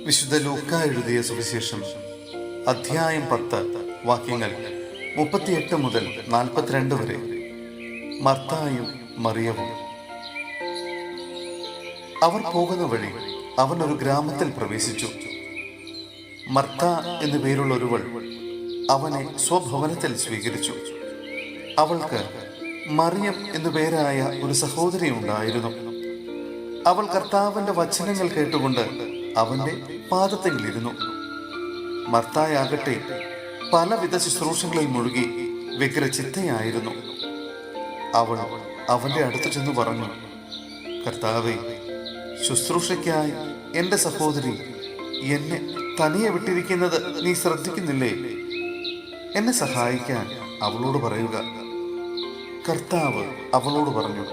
വിശുദ്ധ ലൂക്ക എഴുതിയ സുവിശേഷം അധ്യായം 10 വാക്യങ്ങൾ 38 മുതൽ 42 വരെ. മർത്തായും മറിയവും. അവർ പോകുന്ന വഴി അവൻ ഒരു ഗ്രാമത്തിൽ പ്രവേശിച്ചു. മർത്ത എന്നു പേരുള്ള ഒരുവൾ അവനെ സ്വഭവനത്തിൽ സ്വീകരിച്ചു. അവൾക്ക് മറിയം എന്നു പേരായ ഒരു സഹോദരി ഉണ്ടായിരുന്നു. അവൾ കർത്താവിന്റെ വചനങ്ങൾ കേട്ടുകൊണ്ട് അവന്റെ പാദത്തിലിരുന്നു. മർത്തായാകട്ടെ പലവിധ ശുശ്രൂഷകളിൽ മുഴുകി വ്യഗ്രചിത്തയായിരുന്നു. അവൾ അവന്റെ അടുത്ത് ചെന്ന് പറഞ്ഞു, കർത്താവേ, ശുശ്രൂഷയ്ക്കായി എൻ്റെ സഹോദരി എന്നെ തനിയെ വിട്ടിരിക്കുന്നത് നീ ശ്രദ്ധിക്കുന്നില്ലേ? എന്നെ സഹായിക്കാൻ അവളോട് പറയുക. കർത്താവ് അവളോട് പറഞ്ഞു,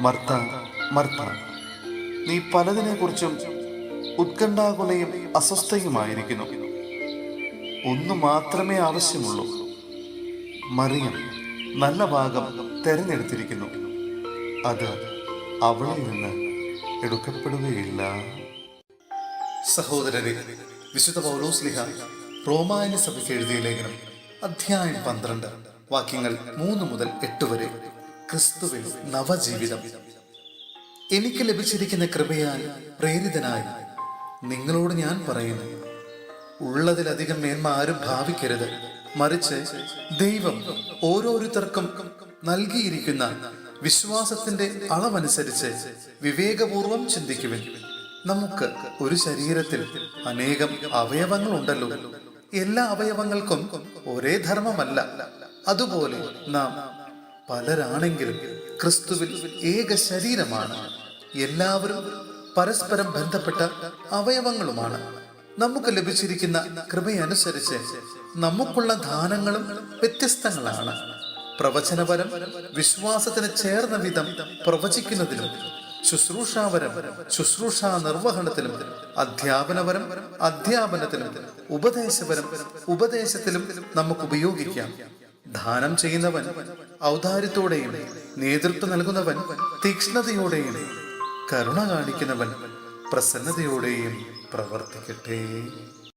മർത്ത, മർത്ത, നീ പലതിനെക്കുറിച്ചും ഉത്കണ്ഠാകുലയും അസ്വസ്ഥയുമായിരിക്കുന്നു. ഒന്നു മാത്രമേ ആവശ്യമുള്ളൂ. മറിയം നല്ല ഭാഗം തെരഞ്ഞെടുത്തിരിക്കുന്നു. അത് അവളിൽ നിന്ന് എടുക്കപ്പെടുകയില്ല. സഹോദരരെ, വിശുദ്ധ പൗലോസ്ലീഹ റോമായന സഭയ്ക്ക് എഴുതിയ ലേഖനം അധ്യായം 12 വാക്യങ്ങൾ 3 മുതൽ 8 വരെ. ക്രിസ്തുവിൽ നവജീവിതം. എനിക്ക് ലഭിച്ചിരിക്കുന്ന കൃപയാൽ പ്രേരിതനായി നിങ്ങളോട് ഞാൻ പറയുന്നു, ഉള്ളതിലധികം മേന്മ ആരും ഭാവിക്കരുത്. മറിച്ച് ദൈവം ഓരോരുത്തർക്കും നൽകിയിരിക്കുന്ന വിശ്വാസത്തിന്റെ അളവനുസരിച്ച് വിവേകപൂർവം ചിന്തിക്കുവിൻ. നമുക്ക് ഒരു ശരീരത്തിൽ അനേകം അവയവങ്ങൾ ഉണ്ടല്ലോ. എല്ലാ അവയവങ്ങൾക്കും ഒരേ ധർമ്മമല്ല. അതുപോലെ നാം പലരാണെങ്കിലും ക്രിസ്തുവിൽ ഏക ശരീരമാണ്. എല്ലാവരും പരസ്പരം ബന്ധപ്പെട്ട അവയവങ്ങളുമാണ്. നമുക്ക് ലഭിച്ചിരിക്കുന്ന കൃപയനുസരിച്ച് നമുക്കുള്ള ദാനങ്ങളും വ്യത്യസ്തങ്ങളാണ്. പ്രവചനപരം വിശ്വാസത്തിന് ചേർന്ന വിധം പ്രവചിക്കുന്നതിലും, ശുശ്രൂഷാപരം ശുശ്രൂഷാ നിർവഹണത്തിലും, അധ്യാപനപരം അധ്യാപനത്തിലും, ഉപദേശപരം ഉപദേശത്തിലും നമുക്ക് ഉപയോഗിക്കാം. ദാനം ചെയ്യുന്നവൻ ഔദാര്യത്തോടെയും, നേതൃത്വം നൽകുന്നവൻ തീക്ഷ്ണതയോടെയും, കരുണ കാണിക്കുന്നവൻ പ്രസന്നതയോടെയും പ്രവർത്തിക്കട്ടെ.